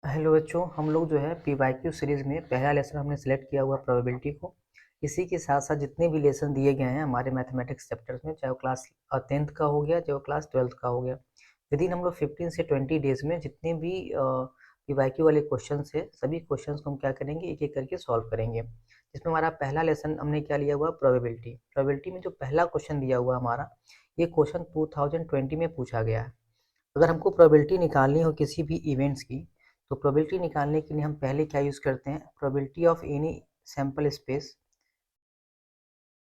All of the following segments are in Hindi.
हेलो बच्चों, हम लोग जो है पीवाईक्यू सीरीज में पहला लेसन हमने सेलेक्ट किया हुआ प्रोबेबिलिटी को। इसी के साथ साथ जितने भी लेसन दिए गए हैं हमारे मैथमेटिक्स चैप्टर्स में, चाहे वो क्लास 10th का हो गया, चाहे वो क्लास 12th का हो गया, विद इन हम लोग 15 से 20 डेज में जितने भी पीवाईक्यू वाले क्वेश्चन है सभी क्वेश्चन को हम क्या करेंगे, एक एक करके सॉल्व करेंगे। जिसमें हमारा पहला लेसन हमने क्या लिया हुआ, प्रोबेबिलिटी। प्रोबेबिलिटी में जो पहला क्वेश्चन दिया हुआ हमारा, ये क्वेश्चन 2020 में पूछा गया है। अगर हमको प्रोबेबिलिटी निकालनी हो किसी भी इवेंट्स की, तो प्रोबेबिलिटी निकालने के लिए हम पहले क्या यूज़ करते हैं, probability of any sample space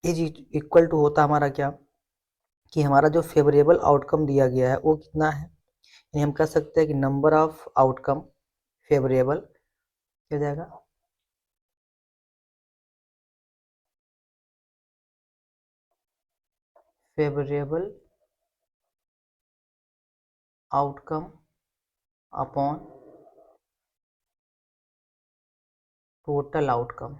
is equal to होता हमारा क्या, कि हमारा जो फेवरेबल आउटकम दिया गया है वो कितना है। यानी हम कह सकते हैं कि नंबर ऑफ आउटकम फेवरेबल क्या हो जाएगा, favourable outcome upon total outcome.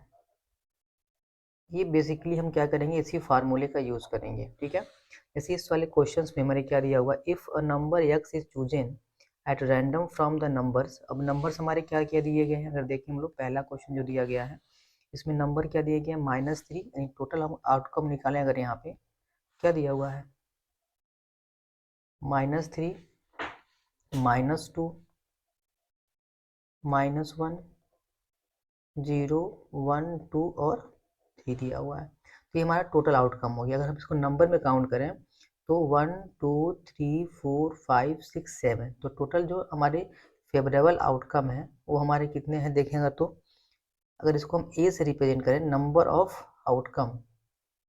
ये बेसिकली हम क्या करेंगे, इसी फार्मूले का यूज़ करेंगे। ठीक है, जैसे इस वाले क्वेश्चन में हमारे क्या दिया हुआ, if a number x is chosen at random from the numbers. अब नंबर्स हमारे क्या क्या दिए गए हैं, अगर देखें हम लोग पहला क्वेश्चन जो दिया गया है, इसमें नंबर क्या दिए गए हैं, -3। यानी टोटल हम आउटकम निकालें, अगर यहाँ पे क्या दिया हुआ है, -3, -2, -1, 0, 1, 2 और 3 दिया हुआ है। तो ये हमारा टोटल आउटकम हो गया। अगर हम इसको नंबर में काउंट करें तो 1, 2, 3, 4, 5, 6, 7, तो टोटल जो हमारे फेवरेबल आउटकम है वो हमारे कितने हैं देखेंगे। तो अगर इसको हम ए से रिप्रेजेंट करें, नंबर ऑफ आउटकम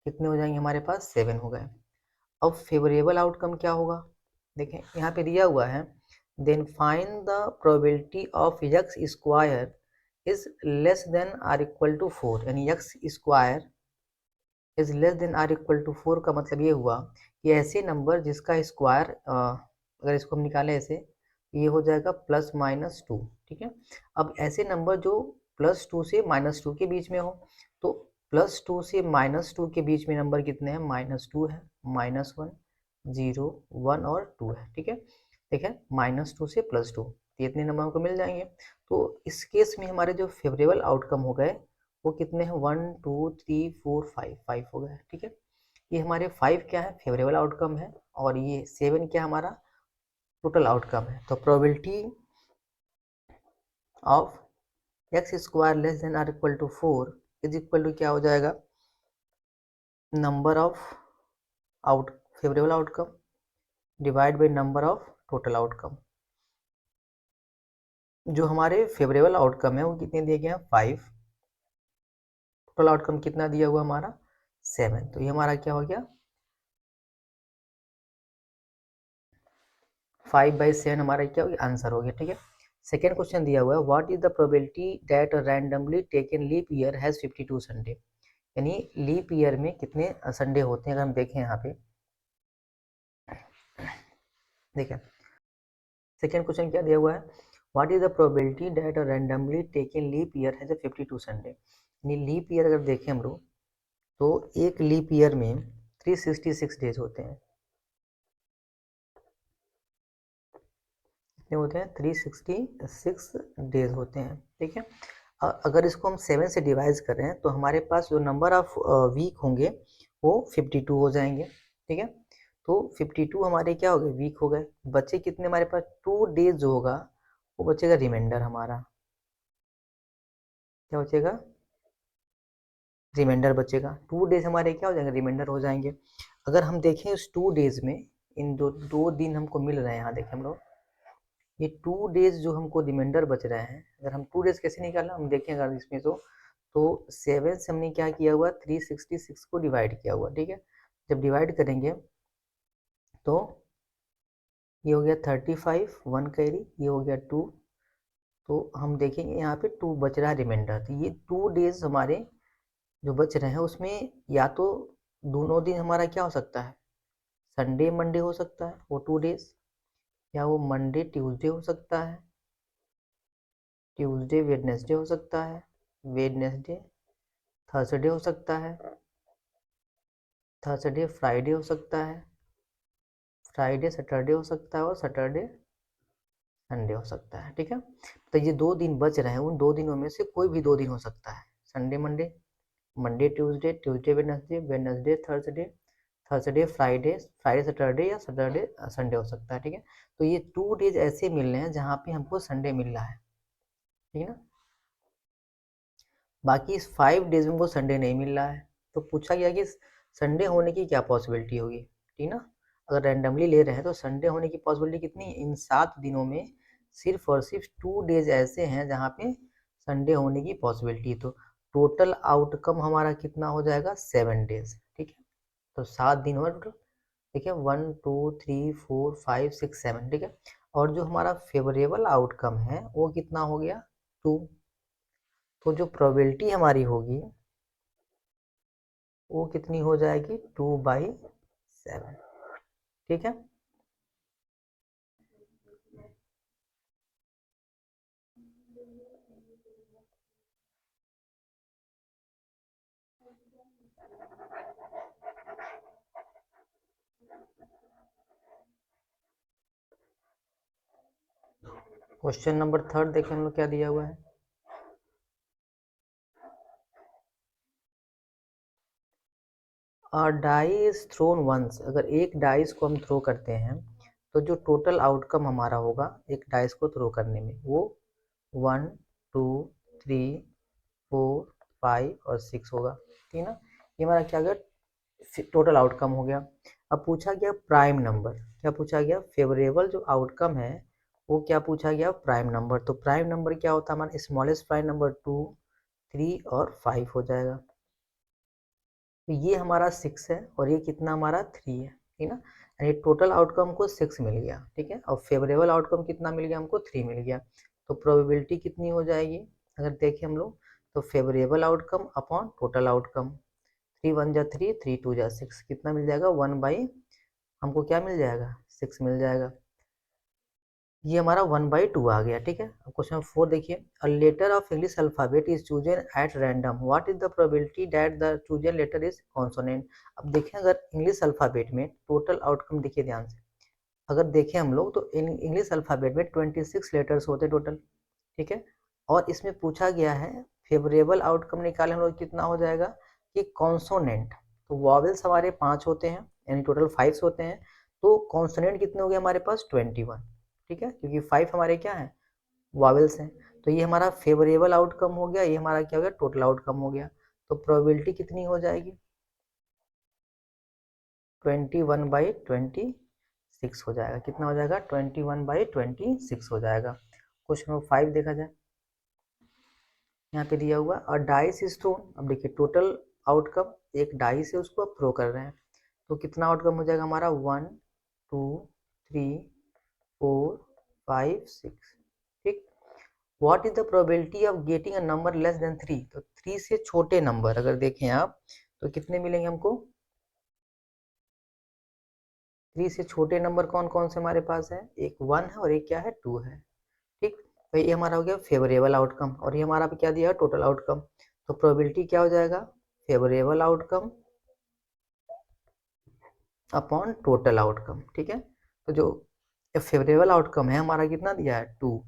कितने हो जाएंगे हमारे पास, 7 हो गए। अब फेवरेबल आउटकम क्या होगा, देखें यहाँ पे दिया हुआ है, then find the probability of x square is less than or equal to 4। यानी x square is less than or equal to 4 का मतलब ये हुआ कि ऐसे नंबर जिसका स्क्वायर, अगर इसको हम निकालें ऐसे, ये हो जाएगा +-2। ठीक है, अब ऐसे नंबर जो +2 से -2 के बीच में हो, तो +2 से -2 के बीच में नंबर कितने हैं, -2 है, -1, 0, 1 और 2 है। ठीक है, देखें -2 से +2, ये इतने नंबर हमको मिल जाएंगे। तो इस केस में हमारे जो फेवरेबल आउटकम हो गए वो कितने हैं, 1, 2, 3, 4, 5, 5 हो गए। ठीक है, ये हमारे 5 क्या है, फेवरेबल आउटकम है, और ये 7 क्या हमारा टोटल आउटकम है। तो probability of x square less than or equal to 4 is equal to क्या हो जाएगा, number of out favourable outcome divide by number of total outcome. जो हमारे फेवरेबल आउटकम है वो कितने दिए गए हैं, 5। टोटल आउटकम कितना दिया हुआ हमारा, 7। तो ये हमारा क्या हो गया, 5/7 हमारा क्या हो गया, आंसर हो गया। ठीक है, सेकेंड क्वेश्चन दिया हुआ है, what is the probability that randomly taken leap year has 52 Sunday. यानी लीप ईयर में कितने संडे होते हैं, अगर हम देखें यहाँ पे, देखें सेकेंड क्वेश्चन क्या दिया हुआ है, what is the probability that randomly taken leap year has 52 Sunday. यानी लीप ईयर अगर देखें हम लोग, तो एक लीप ईयर में 366 डेज होते हैं। कितने होते हैं, 366 डेज होते हैं। ठीक है, अगर इसको हम 7 से डिवाइड कर रहे हैं तो हमारे पास जो नंबर ऑफ वीक होंगे वो 52 हो जाएंगे। ठीक है, तो 52 हमारे क्या हो गए, वीक हो गए। बचे कितने हमारे पास, 2 डेज जो होगा वो बचेगा रिमाइंडर हमारा, क्या बचेगा, रिमाइंडर बचेगा। 2 डेज हमारे क्या हो जाएंगे, रिमाइंडर हो जाएंगे। अगर हम देखें उस 2 डेज में, इन दो दिन हमको मिल रहे हैं, यहाँ देखें हम लोग, ये 2 डेज जो हमको रिमाइंडर बच रहे हैं, अगर हम 2 डेज कैसे निकालना, हम देखें अगर इसमें तो 7 से हमने क्या किया हुआ, 366 को डिवाइड किया हुआ। ठीक है, जब डिवाइड करेंगे तो ये हो गया 35, 1 कैरी, ये हो गया 2, तो हम देखेंगे यहाँ पे 2 बच रहा है रिमाइंडर। तो ये 2 डेज हमारे जो बच रहे हैं उसमें या तो दोनों दिन हमारा क्या हो सकता है, संडे मंडे हो सकता है वो 2 डेज, या वो मंडे ट्यूसडे हो सकता है, ट्यूसडे वेडनेसडे हो सकता है, वेडनेसडे थर्सडे हो सकता है, थर्सडे फ्राइडे हो सकता है, फ्राइडे सैटरडे हो सकता है, और सैटरडे संडे हो सकता है, ठीक है। तो ये 2 दिन बच रहे हैं, उन 2 दिनों में से कोई भी 2 दिन हो सकता है, Sunday Monday, Monday Tuesday, Tuesday Wednesday, Wednesday Thursday, Thursday Friday, Friday Saturday या सैटरडे संडे हो सकता है, ठीक है। तो ये 2 डेज ऐसे मिल रहे हैं जहाँ पे हमको संडे मिल रहा है, ठीक है ना। बाकी इस 5 डेज में वो संडे नहीं मिल रहा है, तो पूछा गया कि संडे होने की क्या पॉसिबिलिटी होगी, ठीक ना। अगर रैंडमली ले रहे हैं तो संडे होने की पॉसिबिलिटी कितनी है, इन 7 दिनों में सिर्फ और सिर्फ 2 डेज ऐसे हैं जहाँ पे संडे होने की पॉसिबिलिटी। तो टोटल आउटकम हमारा कितना हो जाएगा, 7 डेज, ठीक है। तो 7 दिन हुआ टोटल, ठीक है, 1 2 3 4 5 6 7, ठीक है। और जो हमारा फेवरेबल आउटकम है वो कितना हो गया, 2। तो जो प्रोबेबिलिटी हमारी होगी वो कितनी हो जाएगी, 2/7, ठीक है। क्वेश्चन नंबर 3 देखें हम लोग क्या दिया हुआ है। डाई इज थ्रोन वंस, अगर एक डाइस को हम थ्रो करते हैं तो जो टोटल आउटकम हमारा होगा एक डाइस को थ्रो करने में वो 1 2 3 4 5 और 6 होगा, ठीक है ना। ये हमारा क्या गया, टोटल आउटकम हो गया। अब पूछा गया प्राइम नंबर, क्या पूछा गया, फेवरेबल जो आउटकम है वो क्या पूछा गया, प्राइम नंबर। तो प्राइम नंबर क्या होता है हमारा, स्मॉलेस्ट प्राइम नंबर 2 3 और 5 हो जाएगा। तो ये हमारा 6 है और ये कितना हमारा 3 है, ठीक ना। यानी टोटल आउटकम को 6 मिल गया, ठीक है, और फेवरेबल आउटकम कितना मिल गया हमको, 3 मिल गया। तो प्रोबेबिलिटी कितनी हो जाएगी, अगर देखें हम लोग तो favourable outcome upon total outcome, 3 1 जा 3, 3 2 जा 6, कितना मिल जाएगा, 1 बाई, हमको क्या मिल जाएगा, 6 मिल जाएगा। ये हमारा 1/2 आ गया, ठीक है। अब क्वेश्चन 4 देखिए, a letter of English alphabet is chosen at random, what is the probability that the chosen letter is consonant. अब देखें अगर इंग्लिश अल्फाबेट में टोटल आउटकम देखिए ध्यान से, अगर देखें हम लोग तो इंग्लिश अल्फाबेट में 26 लेटर्स होते टोटल, ठीक है। और इसमें पूछा गया है फेवरेबल आउटकम निकाले हम लोग, कितना हो जाएगा कि कॉन्सोनेंट, तो वॉवेल्स हमारे 5 होते हैं यानी टोटल 5 होते हैं, तो कॉन्सोनेंट कितने हो गए हमारे पास 21, ठीक है, क्योंकि 5 हमारे क्या है, वॉवेल्स हैं। तो ये हमारा फेवरेबल आउटकम हो गया, ये हमारा क्या हो गया, टोटल आउटकम हो गया। तो प्रोबेबिलिटी कितनी हो जाएगी, 21/26 हो जाएगा, कितना हो जाएगा, 21/26 हो जाएगा। क्वेश्चन नंबर 5 देखा जाए, यहाँ पे दिया हुआ और डाइस इज थ्रोन। अब देखिए टोटल आउटकम, एक डाइस है उसको आप थ्रो कर रहे हैं, तो कितना आउटकम हो जाएगा हमारा, 1 2 3 4 5 6, ठीक। What is the probability of getting a number less than 3, तो 3 से छोटे नंबर अगर देखें आप तो कितने मिलेंगे हमको, 3 से छोटे नंबर कौन कौन से हमारे पास है, एक 1 है और एक क्या है, 2 है, ठीक। तो ये हमारा हो गया फेवरेबल आउटकम और ये हमारा क्या दिया है, टोटल आउटकम। तो प्रोबेबिलिटी क्या हो जाएगा, favourable outcome upon total outcome, ठीक है। तो जो फेवरेबल आउटकम है हमारा कितना दिया है, 2,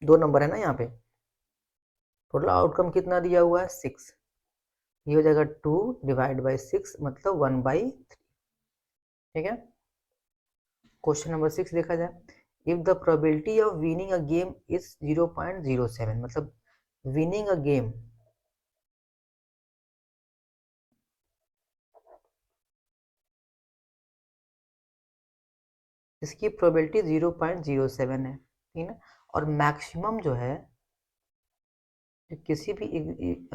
2 नंबर है ना यहाँ पे, टोटल आउटकम कितना दिया हुआ है, 6, ये हो जाएगा 2/6 मतलब 1/3, ठीक है। क्वेश्चन नंबर 6 देखा जाए, if the probability of winning a game is 0.07, मतलब विनिंग अ गेम, इसकी प्रोबेबिलिटी 0.07 है, ठीक है। और मैक्सिमम जो है किसी भी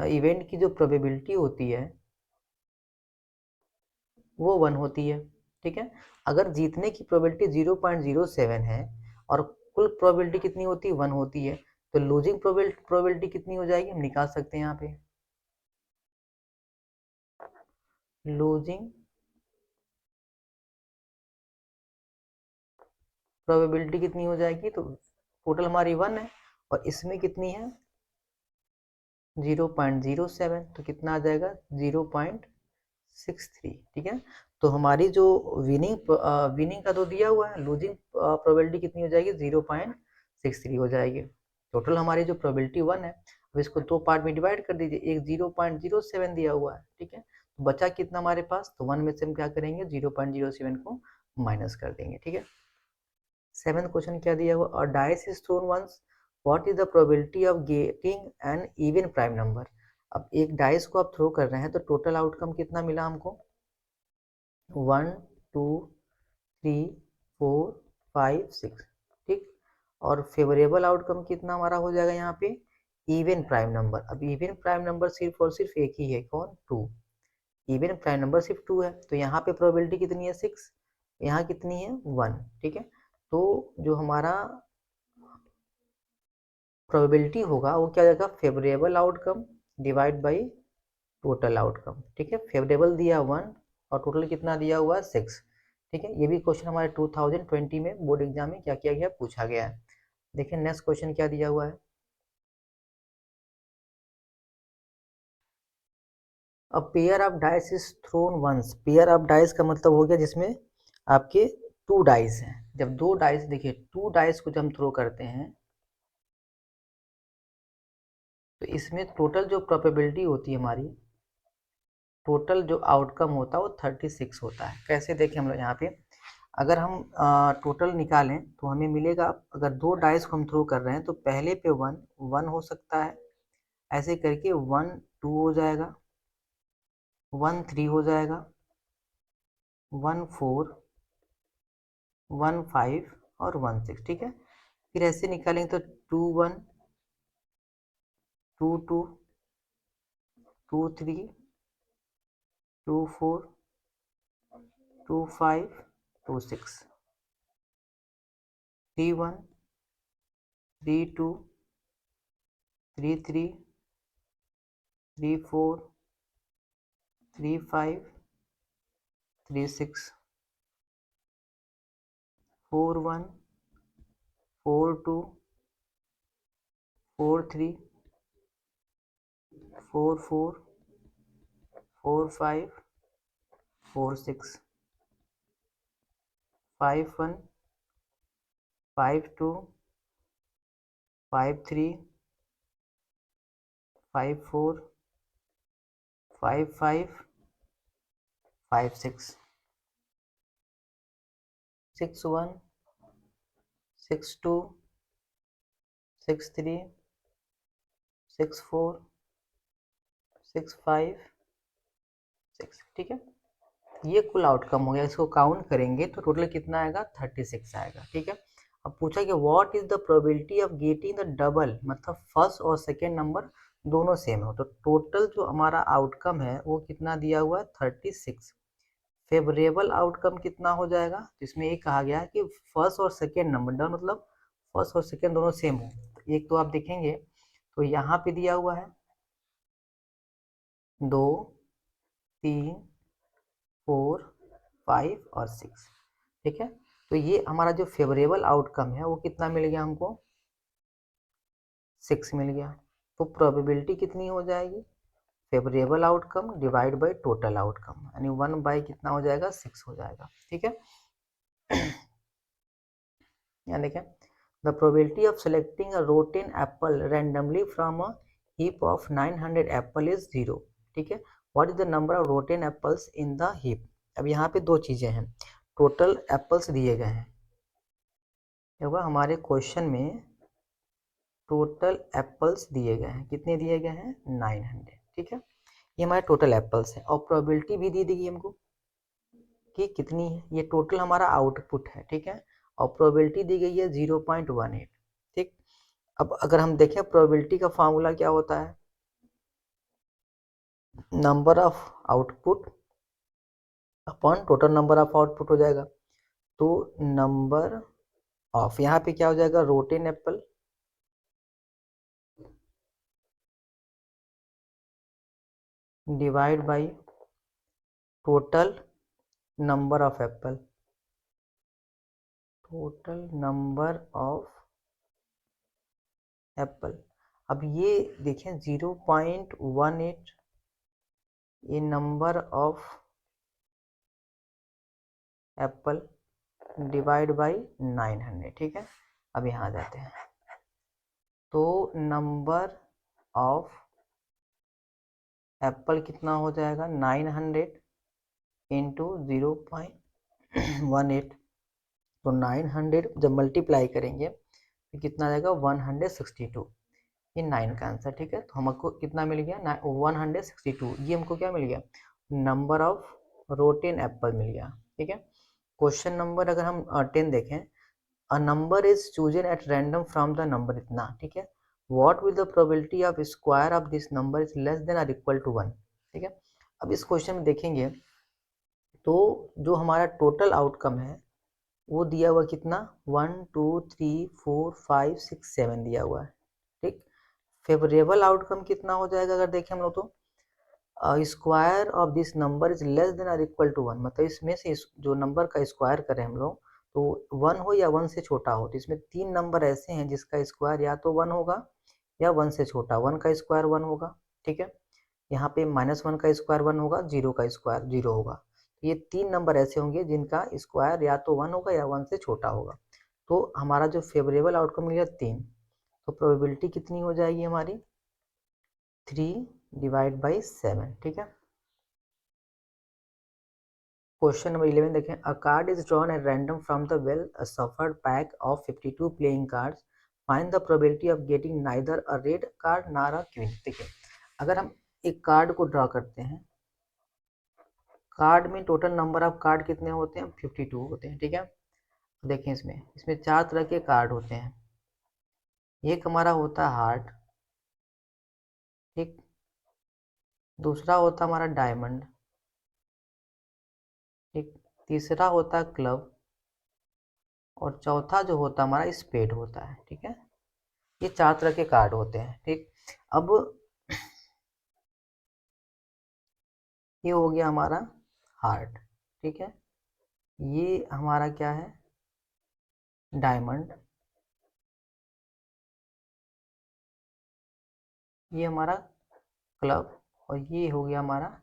इवेंट की जो प्रोबेबिलिटी होती है वो 1 होती है, ठीक है। अगर जीतने की प्रोबेबिलिटी 0.07 है और कुल प्रोबेबिलिटी कितनी होती है, 1 होती है, तो लूजिंग प्रोबेबिलिटी कितनी हो जाएगी, हम निकाल सकते हैं यहाँ पे, लूजिंग प्रोबेबिलिटी कितनी हो जाएगी, तो टोटल हमारी 1 है और इसमें कितनी है 0.07, तो कितना आ जाएगा 0.63, ठीक है। तो हमारी जो विनिंग का तो दिया हुआ है, लूजिंग प्रोबेबिलिटी कितनी हो जाएगी 63 हो जाएगी। टोटल हमारी जो प्रोबेबिलिटी 1 है, अब इसको 2 पार्ट में डिवाइड कर दीजिए, एक 0.07 दिया हुआ है, ठीक है। तो बचा कितना हमारे पास, तो 1 में से हम क्या करेंगे, 0.07 को माइनस कर देंगे, ठीक है। 7th क्वेश्चन क्या दिया हुआ, और dice is thrown once, what is the probability of getting an even prime number. अब एक डाइस को आप थ्रो कर रहे हैं तो टोटल आउटकम कितना मिला हमको, 1 2 3 4 5 6, ठीक। और फेवरेबल आउटकम कितना हमारा हो जाएगा यहाँ पे, इवन प्राइम नंबर। अब इवन प्राइम नंबर सिर्फ और सिर्फ एक ही है, कौन, 2। इवन प्राइम नंबर सिर्फ 2 है, तो यहाँ पे प्रोबेबिलिटी कितनी है, 6, यहाँ कितनी है, 1, ठीक है। तो जो हमारा प्रोबेबिलिटी होगा वो क्या हो जाएगा, favourable outcome divide by total outcome, ठीक है। फेवरेबल दिया 1 और टोटल कितना दिया हुआ है, 6, ठीक है। ये भी क्वेश्चन हमारे 2020 में बोर्ड एग्जाम में क्या किया गया, पूछा गया है। देखिए नेक्स्ट क्वेश्चन क्या दिया हुआ है, a pair of dice is thrown once. Pair of dice का मतलब हो गया जिसमें आपके 2 डाइस हैं। जब 2 डाइस, देखिए 2 डाइस को जब हम थ्रो करते हैं तो इसमें टोटल जो प्रोबेबिलिटी होती है हमारी, टोटल जो आउटकम होता है वो 36 होता है। कैसे देखें हम लोग यहाँ पे, अगर हम टोटल निकालें तो हमें मिलेगा, अगर 2 डाइस को हम थ्रो कर रहे हैं तो पहले पे 1 1 हो सकता है, ऐसे करके 1 2 हो जाएगा, 1 3 हो जाएगा, 1 4 1 5 और 1 6, ठीक है। फिर ऐसे निकालेंगे तो 2 1 2 2 2 3 2 4 2 5 2 6 3 1 3 2 3 3 3 4 3 5 3 6 4 1 4 2 4 3 4 4 4 5 4 6 5 1 5 2 5 3 5 4 5 5 5 6 6 1 6 2 6 3 6 4 6 5 6, ठीक है। ये कुल आउटकम हो गया, इसको काउंट करेंगे तो टोटल कितना आएगा, 36 आएगा, ठीक है। अब पूछा कि what is the probability of getting the double, मतलब फर्स्ट और सेकेंड नंबर दोनों सेम हो। तो टोटल जो हमारा आउटकम है वो कितना दिया हुआ है, 36। फेवरेबल आउटकम कितना हो जाएगा, तो इसमें ये कहा गया है कि फर्स्ट और सेकेंड नंबर डबल, मतलब फर्स्ट और सेकेंड दोनों सेम हो। तो एक तो आप देखेंगे तो यहाँ पे दिया हुआ है 2 3 4 5 और 6, ठीक है। तो ये हमारा जो फेवरेबल आउटकम है वो कितना मिल गया हमको, 6 मिल गया। तो प्रोबेबिलिटी कितनी हो जाएगी, favourable outcome divide by total outcome, यानी 1 बाय कितना हो जाएगा, 6 हो जाएगा, ठीक है। यहाँ देखें, the probability of selecting a rotten Apple randomly from a heap of 900 Apple is 0, ठीक है। What is the number of rotten apples in the heap. अब यहाँ पे 2 चीज़ें हैं, टोटल एप्पल्स दिए गए हैं, क्या हुआ हमारे क्वेश्चन में, टोटल एप्पल्स दिए गए हैं, कितने दिए गए हैं, 900, ठीक है। ये हमारे टोटल एप्पल्स है, और प्रोबेबिलिटी भी दी गई हमको कि कितनी है, ये टोटल हमारा आउटपुट है, ठीक है। और प्रोबेबिलिटी दी गई है 0.18, ठीक। अब अगर हम देखें प्रोबेबिलिटी का फार्मूला क्या होता है, number of output upon total number of output हो जाएगा। तो नंबर ऑफ, यहाँ पे क्या हो जाएगा, rotten Apple divide by total number of Apple, total number of Apple. अब ये देखें 0.18, ये number of Apple divide by 900, ठीक है। अब यहाँ जाते हैं, तो नंबर ऑफ एप्पल कितना हो जाएगा 900 इंटू 0.18। तो 900 जब मल्टीप्लाई करेंगे तो कितना आ जाएगा 162। ये 9 का आंसर, ठीक है। तो हमको कितना मिल गया 162, ये हमको क्या मिल गया नंबर ऑफ रोटेन एप्पल मिल गया, ठीक है। क्वेश्चन नंबर अगर हम 10 देखें, a number is chosen at random from the number इतना, ठीक है। What will the probability of square of this number is less then और इक्वल टू 1, ठीक है। अब इस क्वेश्चन में देखेंगे तो जो हमारा टोटल आउटकम है वो दिया हुआ कितना 1 2 3 4 5 6 7 दिया हुआ है, ठीक। फेवरेबल आउटकम कितना हो जाएगा अगर देखें हम लोग तो square of this number is less then और इक्वल टू 1, मतलब इसमें से जो नंबर का स्क्वायर करें हम लोग तो 1 हो या 1 से छोटा हो। तो इसमें 3 नंबर ऐसे हैं जिसका स्क्वायर या तो 1 होगा या 1 से छोटा, 1 का स्क्वायर 1 होगा, ठीक है। यहाँ पे -1 का स्क्वायर 1 होगा, 0 का स्क्वायर 0 होगा। तो ये 3 नंबर ऐसे होंगे जिनका स्क्वायर या तो 1 होगा या 1 से छोटा होगा। तो हमारा जो फेवरेबल आउटकम मिलेगा 3, तो प्रोबेबिलिटी कितनी हो जाएगी हमारी 3/7, ठीक है। क्वेश्चन नंबर 11 देखें, अ card is drawn at random from the well suffered pack of 52 playing cards, find the probability of getting neither a red card nor a queen. देखिए अगर हम एक कार्ड को ड्रॉ करते हैं, कार्ड में टोटल नंबर ऑफ कार्ड कितने होते हैं 52 होते हैं, ठीक है। देखें इसमें 4 तरह के कार्ड होते हैं। एक हमारा होता है हार्ट, ठीक। दूसरा होता है हमारा डायमंड, ठीक। तीसरा होता है क्लब, और चौथा जो होता है हमारा स्पेड होता है, ठीक है। ये 4 तरह के कार्ड होते हैं, ठीक। अब ये हो गया हमारा हार्ट, ठीक है। ये हमारा क्या है डायमंड, ये हमारा क्लब, और ये हो गया हमारा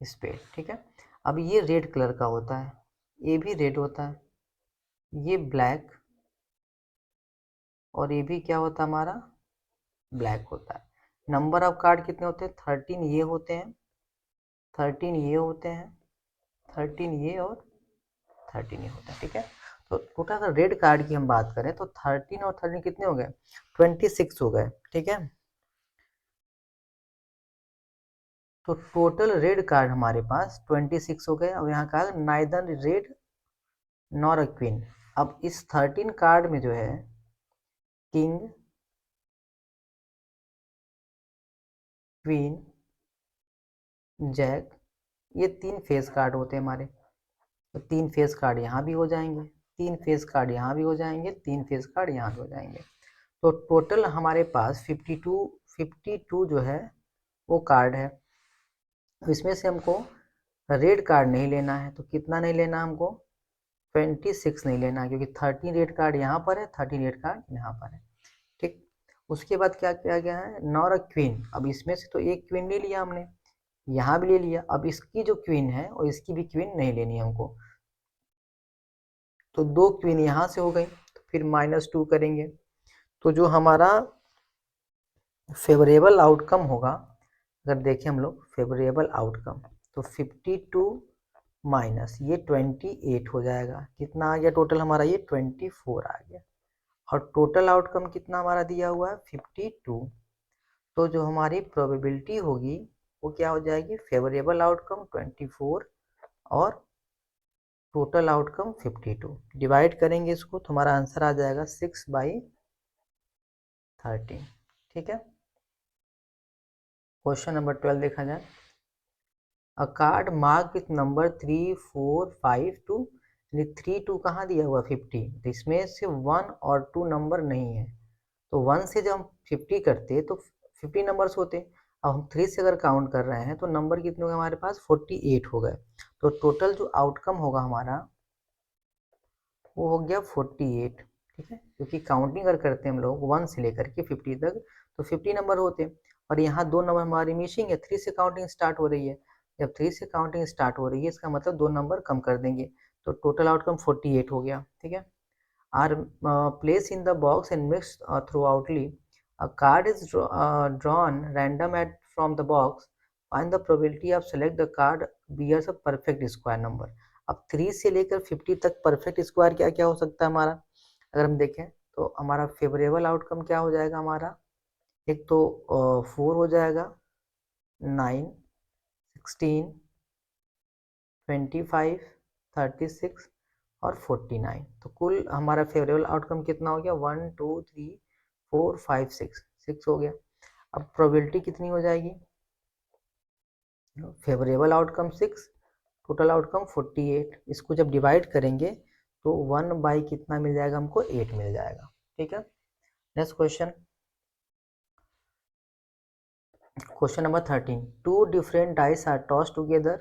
स्पेड, ठीक है। अब ये रेड कलर का होता है, ये भी रेड होता है, ये ब्लैक, और ये भी क्या होता है हमारा ब्लैक होता है। नंबर ऑफ कार्ड कितने होते हैं 13 ये होते हैं, 13 ये होते हैं, 13 ये और 13 ये होता है, ठीक है। तो टोटल अगर रेड कार्ड की हम बात करें तो 13 और 13 कितने हो गए 26 हो गए, ठीक है। तो टोटल रेड कार्ड हमारे पास 26 हो गए। अब यहाँ कहा neither red nor a queen. अब इस 13 कार्ड में जो है किंग, क्वीन, जैक, ये 3 फेस कार्ड होते हैं हमारे। तो 3 फेस कार्ड यहाँ भी हो जाएंगे, 3 फेस कार्ड यहाँ भी हो जाएंगे, 3 फेस कार्ड यहाँ भी हो जाएंगे। तो टोटल हमारे पास 52 जो है वो कार्ड है। इसमें से हमको रेड कार्ड नहीं लेना है, तो कितना नहीं लेना हमको 26 नहीं लेना, क्योंकि 13 रेड कार्ड यहाँ पर है, 13 रेड कार्ड यहाँ पर है, ठीक। उसके बाद क्या किया गया है नॉर अ क्वीन। अब इसमें से तो एक क्वीन ले लिया हमने, यहाँ भी ले लिया, अब इसकी जो क्वीन है और इसकी भी क्वीन नहीं लेनी है हमको। तो 2 क्वीन यहाँ से हो गई, तो फिर -2 करेंगे। तो जो हमारा फेवरेबल आउटकम होगा, अगर देखें हम लोग फेवरेबल आउटकम, तो 52 माइनस ये 28 हो जाएगा। कितना आ गया टोटल हमारा ये 24 आ गया, और टोटल आउटकम कितना हमारा दिया हुआ है 52। तो जो हमारी प्रोबेबिलिटी होगी वो क्या हो जाएगी फेवरेबल आउटकम 24 और टोटल आउटकम 52। डिवाइड करेंगे इसको तो हमारा आंसर आ जाएगा 6/13, ठीक है। क्वेश्चन नंबर 12 देखा जाए, अ कार्ड मार्क विथ नंबर 3 4 5 2, 3 2 कहाँ दिया हुआ 50, तो इसमें से 1 और 2 नंबर नहीं है। तो 1 से जब हम 50 करते तो 50 नंबर्स होते। अब हम 3 से अगर काउंट कर रहे हैं तो नंबर कितने हो गए हमारे पास 48 हो गए। तो टोटल जो आउटकम होगा हमारा वो हो गया 48, ठीक है। क्योंकि काउंटिंग अगर करते हैं हम लोग 1 से लेकर के 50 तक तो 50 नंबर होते हैं, और यहाँ 2 नंबर हमारी मिसिंग है, 3 से काउंटिंग स्टार्ट हो रही है। जब 3 से काउंटिंग स्टार्ट हो रही है इसका मतलब 2 नंबर कम कर देंगे, तो टोटल आउटकम 48 हो गया, ठीक है। Are place in the box and mix thoroughly A card is drawn random at from the box. Find the probability of select the card bears a perfect square number. अब 3 से लेकर 50 तक परफेक्ट स्क्वायर क्या क्या हो सकता है हमारा, अगर हम देखें तो हमारा फेवरेबल आउटकम क्या हो जाएगा हमारा, एक तो 4 हो जाएगा, 9, 16, 25, 36 और 49। तो कुल हमारा फेवरेबल आउटकम कितना हो गया, 1 2 3 4 5 6 हो गया। अब प्रोबेबिलिटी कितनी हो जाएगी, फेवरेबल आउटकम 6, टोटल आउटकम 48। इसको जब डिवाइड करेंगे तो 1 बाई कितना मिल जाएगा हमको, 8 मिल जाएगा। ठीक है, next question, question number 13। Two different dice are toss together,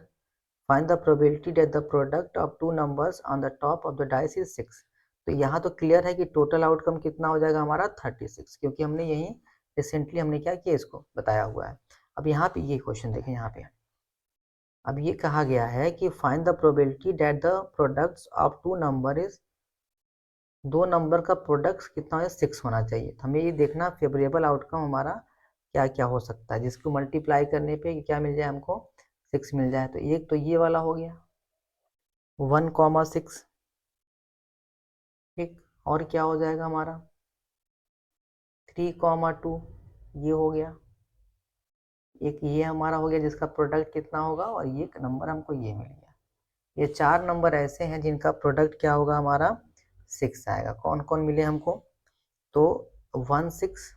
find the probability that the product of two numbers on the top of the dice is 6। तो यहाँ तो क्लियर है कि टोटल आउटकम कितना हो जाएगा हमारा 36, क्योंकि हमने यही रिसेंटली हमने क्या किया, इसको बताया हुआ है। अब यहाँ पे ये क्वेश्चन देखें, यहाँ पे अब ये कहा गया है कि find the probability that the products of two number is, दो नंबर का प्रोडक्ट कितना है, 6 होना चाहिए। तो हमें ये देखना फेवरेबल आउटकम हमारा क्या क्या हो सकता है, जिसको मल्टीप्लाई करने पे क्या मिल जाए हमको, 6 मिल जाए। तो एक तो ये वाला हो गया 1,6, ठीक, और क्या हो जाएगा हमारा 3,2, ये हो गया। एक ये हमारा हो गया जिसका प्रोडक्ट कितना होगा, और ये नंबर हमको ये मिल गया। ये 4 नंबर ऐसे हैं जिनका प्रोडक्ट क्या होगा हमारा 6 आएगा। कौन कौन मिले हमको, तो 1 6,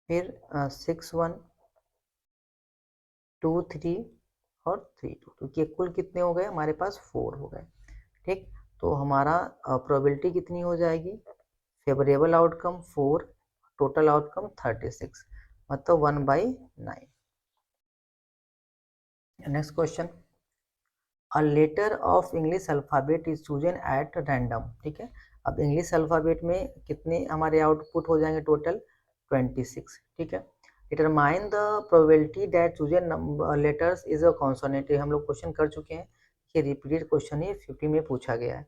फिर 6 1, 2 3 और 3 2। तो ये कुल कितने हो गए हमारे पास, 4 हो गए। ठीक, तो हमारा प्रोबेबिलिटी कितनी हो जाएगी, फेवरेबल आउटकम 4, टोटल आउटकम 36, मतलब 1/9। Next question, a letter of English alphabet is chosen at random. ठीक है, अब इंग्लिश अल्फ़ाबेट में कितने हमारे आउटपुट हो जाएंगे, टोटल 26। ठीक है, determine the probability that chosen number letters is a consonant. हम लोग क्वेश्चन कर चुके हैं, ये रिपीटेड क्वेश्चन है, 50 में पूछा गया है।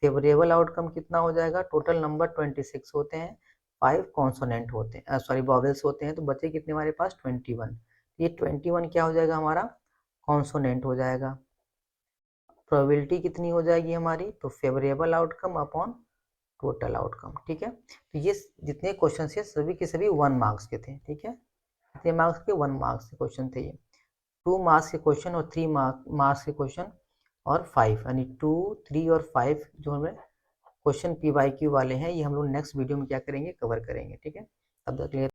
फेवरेबल आउटकम कितना हो जाएगा, टोटल नंबर 26 होते हैं, 5 कॉन्सोनेंट होते हैं, सॉरी वॉवेल्स होते हैं, तो बचे कितने हमारे पास 21। ये 21 क्या हो जाएगा हमारा, कॉन्सोनेंट हो जाएगा। प्रोबेबिलिटी कितनी हो जाएगी हमारी, तो favourable outcome upon total outcome. ठीक है, तो ये जितने क्वेश्चन थे सभी के सभी 1 मार्क्स के थे। ठीक है, कितने मार्क्स के, 1 मार्क्स के क्वेश्चन थे ये। 2 मार्क्स के क्वेश्चन और 3 मार्क्स के क्वेश्चन और 5, यानी 2 3 और 5 जो हमें क्वेश्चन PYQ वाले हैं, ये हम लोग नेक्स्ट वीडियो में क्या करेंगे, कवर करेंगे। ठीक है, तब तक के लिए